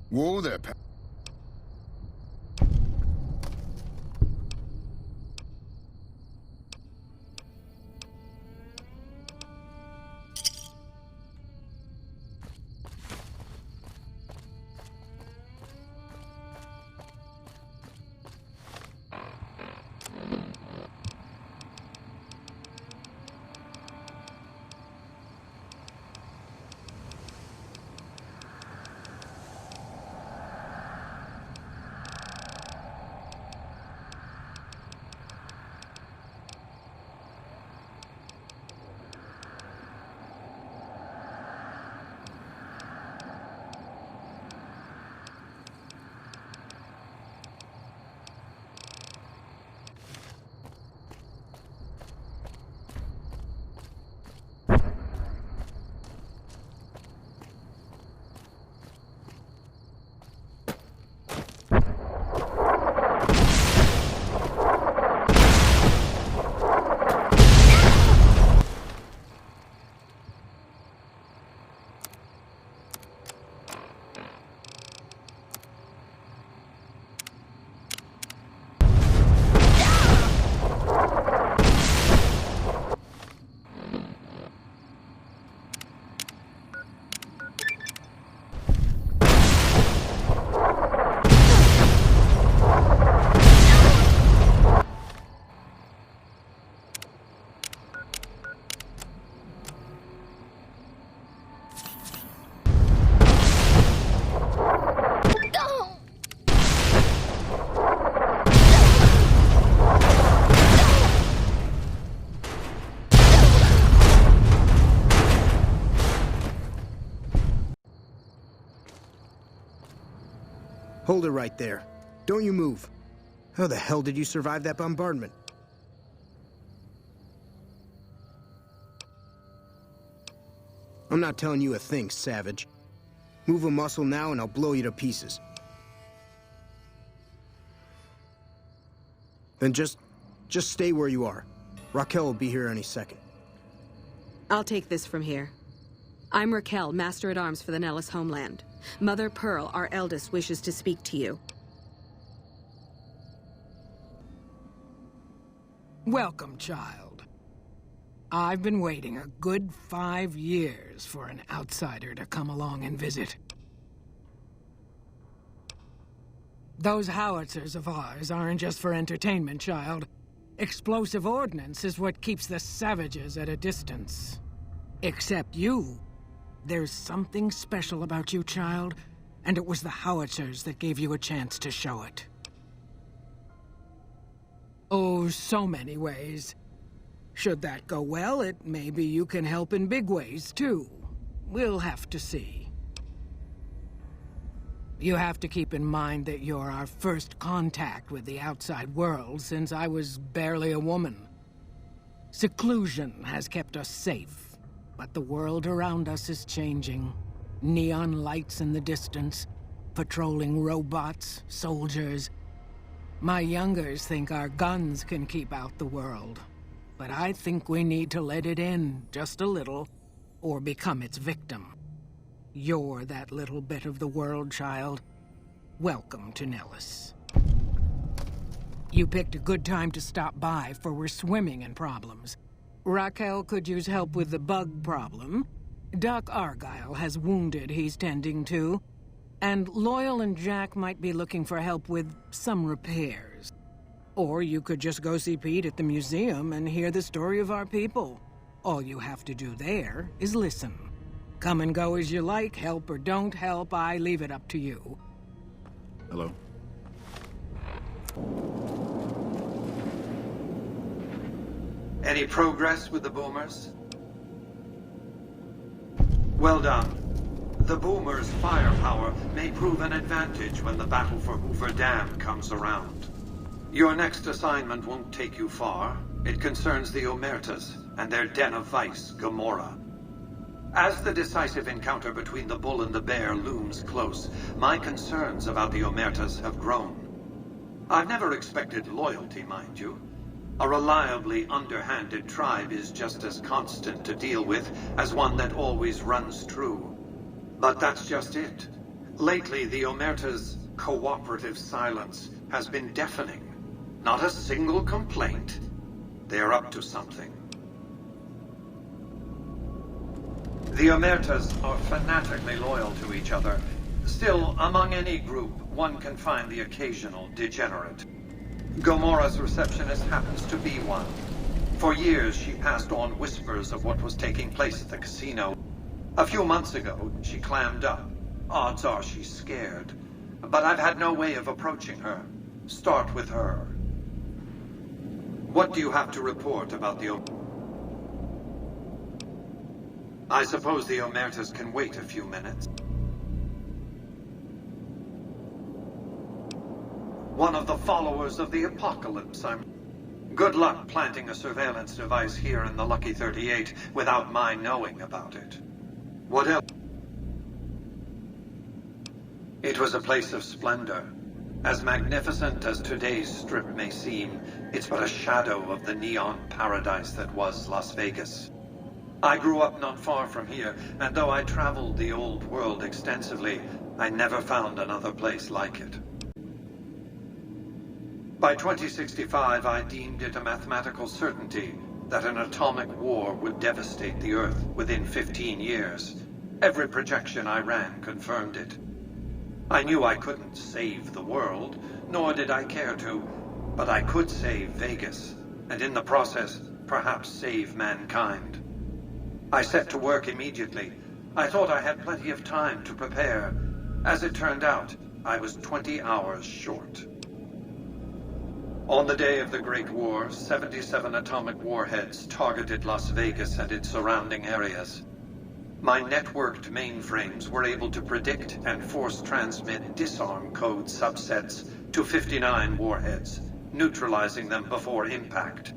Whoa there, pal. Hold it right there. Don't you move. How the hell did you survive that bombardment? I'm not telling you a thing, savage. Move a muscle now and I'll blow you to pieces. Then just stay where you are. Raquel will be here any second. I'll take this from here. I'm Raquel, Master-at-Arms for the Nellis homeland. Mother Pearl, our eldest, wishes to speak to you. Welcome, child. I've been waiting a good 5 years for an outsider to come along and visit. Those howitzers of ours aren't just for entertainment, child. Explosive ordnance is what keeps the savages at a distance. Except you. There's something special about you, child, and it was the howitzers that gave you a chance to show it. Oh, so many ways. Should that go well, maybe you can help in big ways, too. We'll have to see. You have to keep in mind that you're our first contact with the outside world since I was barely a woman. Seclusion has kept us safe. But the world around us is changing. Neon lights in the distance, patrolling robots, soldiers. My youngers think our guns can keep out the world. But I think we need to let it in, just a little, or become its victim. You're that little bit of the world, child. Welcome to Nellis. You picked a good time to stop by, for we're swimming in problems. Raquel could use help with the bug problem. Doc Argyle has wounded he's tending to. And Loyal and Jack might be looking for help with some repairs. Or you could just go see Pete at the museum and hear the story of our people. All you have to do there is listen. Come and go as you like, help or don't help, I leave it up to you. Hello. Any progress with the boomers? Well done. The boomers' firepower may prove an advantage when the battle for Hoover Dam comes around. Your next assignment won't take you far. It concerns the Omertas and their den of vice, Gomorrah. As the decisive encounter between the bull and the bear looms close, my concerns about the Omertas have grown. I've never expected loyalty, mind you. A reliably underhanded tribe is just as constant to deal with as one that always runs true. But that's just it. Lately, the Omerta's cooperative silence has been deafening. Not a single complaint. They're up to something. The Omertas are fanatically loyal to each other. Still, among any group, one can find the occasional degenerate. Gamora's receptionist happens to be one. For years, she passed on whispers of what was taking place at the casino. A few months ago, she clammed up. Odds are she's scared. But I've had no way of approaching her. Start with her. What do you have to report about the I suppose the Omertas can wait a few minutes. One of the followers of the Apocalypse, Good luck planting a surveillance device here in the Lucky 38 without my knowing about it. What else? It was a place of splendor. As magnificent as today's strip may seem, it's but a shadow of the neon paradise that was Las Vegas. I grew up not far from here, and though I traveled the old world extensively, I never found another place like it. By 2065, I deemed it a mathematical certainty that an atomic war would devastate the Earth within 15 years. Every projection I ran confirmed it. I knew I couldn't save the world, nor did I care to, but I could save Vegas, and in the process, perhaps save mankind. I set to work immediately. I thought I had plenty of time to prepare. As it turned out, I was 20 hours short. On the day of the Great War, 77 atomic warheads targeted Las Vegas and its surrounding areas. My networked mainframes were able to predict and force transmit disarm code subsets to 59 warheads, neutralizing them before impact.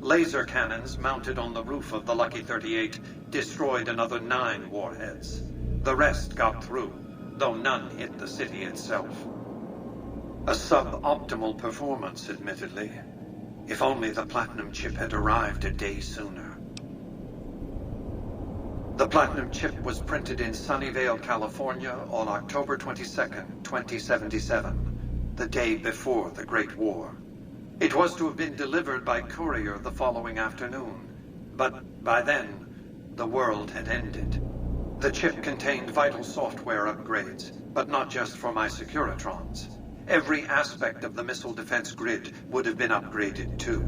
Laser cannons mounted on the roof of the Lucky 38 destroyed another 9 warheads. The rest got through, though none hit the city itself. A suboptimal performance, admittedly. If only the Platinum chip had arrived a day sooner. The Platinum chip was printed in Sunnyvale, California on October 22nd, 2077, the day before the Great War. It was to have been delivered by courier the following afternoon, but by then, the world had ended. The chip contained vital software upgrades, but not just for my Securitrons. Every aspect of the missile defense grid would have been upgraded too.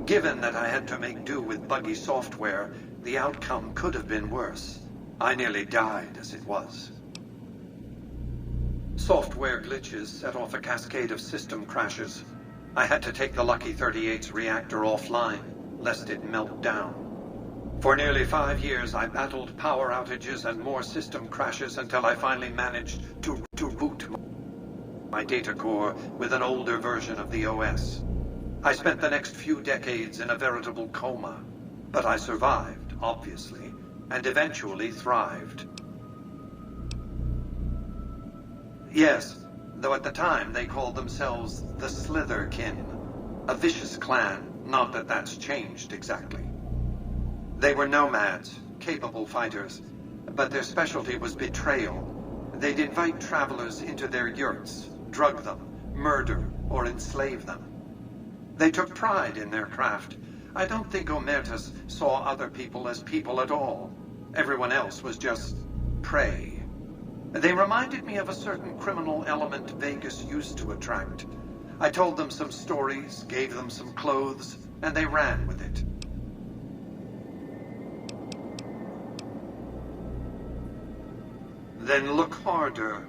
Given that I had to make do with buggy software, the outcome could have been worse. I nearly died as it was. Software glitches set off a cascade of system crashes. I had to take the Lucky 38's reactor offline, lest it melt down. For nearly 5 years, I battled power outages and more system crashes until I finally managed to root my data core with an older version of the OS. I spent the next few decades in a veritable coma, but I survived, obviously, and eventually thrived. Yes, though at the time they called themselves the Slitherkin, a vicious clan, not that that's changed exactly. They were nomads, capable fighters, but their specialty was betrayal. They'd invite travelers into their yurts, drug them, murder, or enslave them. They took pride in their craft. I don't think Omertas saw other people as people at all. Everyone else was just prey. They reminded me of a certain criminal element Vegas used to attract. I told them some stories, gave them some clothes, and they ran with it. Then look harder.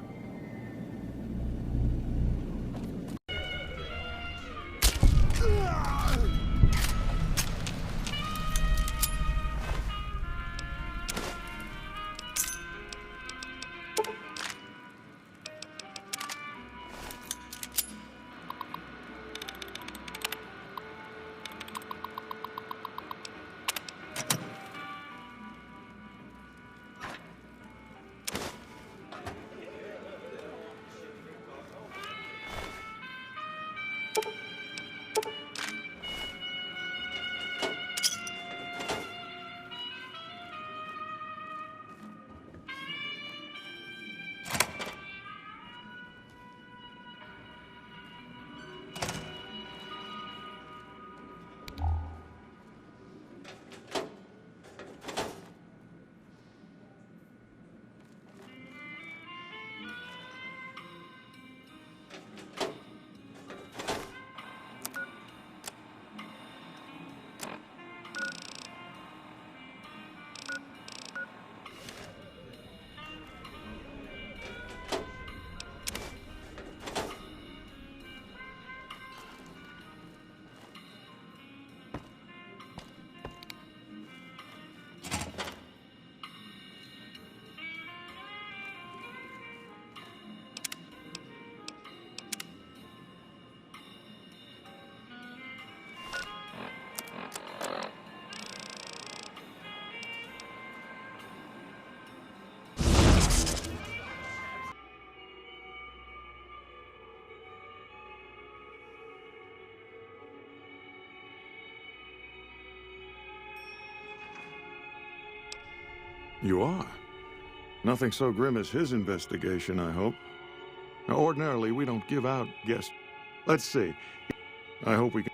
You are? Nothing so grim as his investigation, I hope. Now, ordinarily, we don't give out guests. Let's see. I hope we can...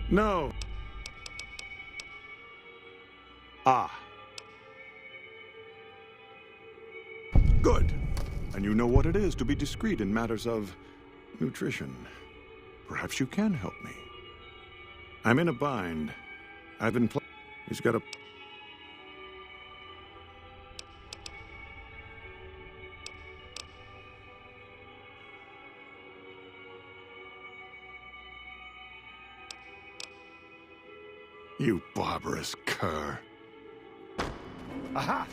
No! Ah. Good. And you know what it is to be discreet in matters of nutrition. Perhaps you can help me. I'm in a bind. I've been He's got a... You barbarous cur. Aha!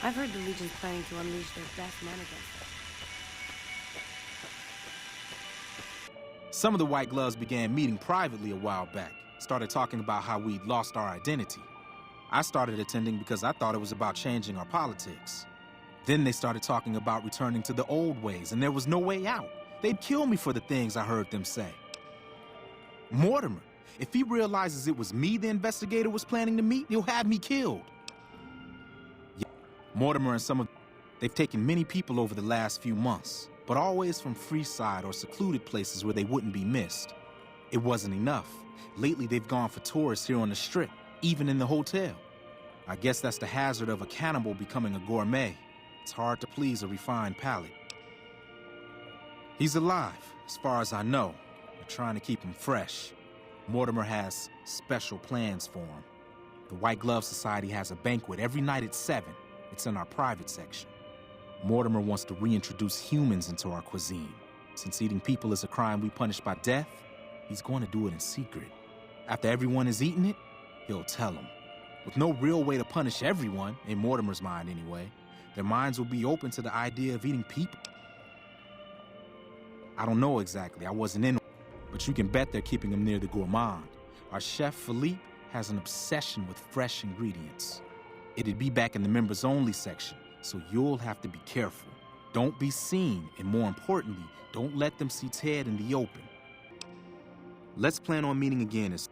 I've heard the Legion's planning to unleash their best men against us. Some of the White Gloves began meeting privately a while back, started talking about how we'd lost our identity. I started attending because I thought it was about changing our politics. Then they started talking about returning to the old ways, and there was no way out. They'd kill me for the things I heard them say. Mortimer, if he realizes it was me the investigator was planning to meet, he'll have me killed. Mortimer and some of... They've taken many people over the last few months, but always from Freeside or secluded places where they wouldn't be missed. It wasn't enough. Lately, they've gone for tourists here on the Strip, even in the hotel. I guess that's the hazard of a cannibal becoming a gourmet. It's hard to please a refined palate. He's alive, as far as I know. They're trying to keep him fresh. Mortimer has special plans for him. The White Glove Society has a banquet every night at 7. It's in our private section. Mortimer wants to reintroduce humans into our cuisine. Since eating people is a crime we punish by death, he's going to do it in secret. After everyone has eaten it, he'll tell them. With no real way to punish everyone, in Mortimer's mind anyway, their minds will be open to the idea of eating people. I don't know exactly, I wasn't in, but you can bet they're keeping him near the gourmand. Our chef, Philippe, has an obsession with fresh ingredients. It'd be back in the members-only section, so you'll have to be careful. Don't be seen, and more importantly, don't let them see Ted in the open. Let's plan on meeting again as